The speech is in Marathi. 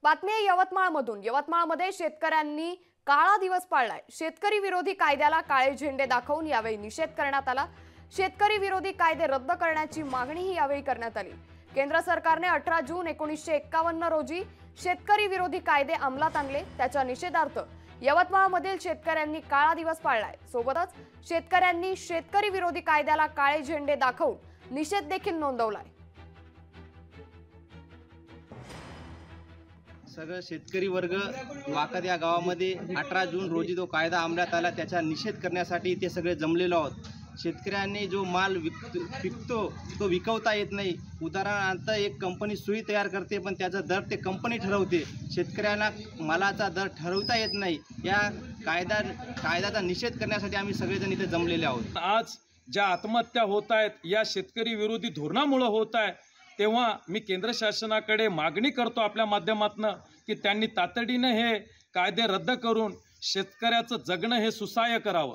बातमी आहे यवतमाळमधून। यवतमाळमध्ये शेतकऱ्यांनी काळा दिवस पाळलाय। शेतकरी विरोधी कायद्याला काळे झेंडे दाखवून यावेळी निषेध करण्यात आला। शेतकरी विरोधी कायदे रद्द करण्याची मागणीही यावेळी करण्यात आली। केंद्र सरकारने 18 जून 1951 रोजी शेतकरी विरोधी कायदे अंमलात आणले, त्याच्या निषेधार्थ यवतमाळमधील शेतकऱ्यांनी काळा दिवस पाळलाय। सोबतच शेतकऱ्यांनी शेतकरी विरोधी कायद्याला काळे झेंडे दाखवून निषेध देखील नोंदवलाय। सगळं शेतकरी वर्ग वाकद या गावामध्ये 18 जून रोजी जो कायदा अंमलात आला त्याचा निषेध करण्यासाठी ते सगळे जमलेलो आहोत। शेतकऱ्यांनी जो माल विकतो तो विकवता येत नाही। उदाहरणार्थ एक कंपनी सुई तयार करते पण त्याचा दर ते कंपनी ठरवते। शेतकऱ्यांना मालाचा दर ठरवता येत नाही। या कायद्याचा निषेध करण्यासाठी आम्ही सगळेजण इथे जमलेले आहोत। आज ज्या आत्महत्या होत आहेत या शेतकरी विरोधी धोरणामुळे होत आहे, तेव्हा मी केंद्र शासनाकडे मागणी करतो आपल्या माध्यमातून की त्यांनी तातडीने हे कायदे रद्द करून शेतकऱ्याचं जगणं हे सुसह्य करावं।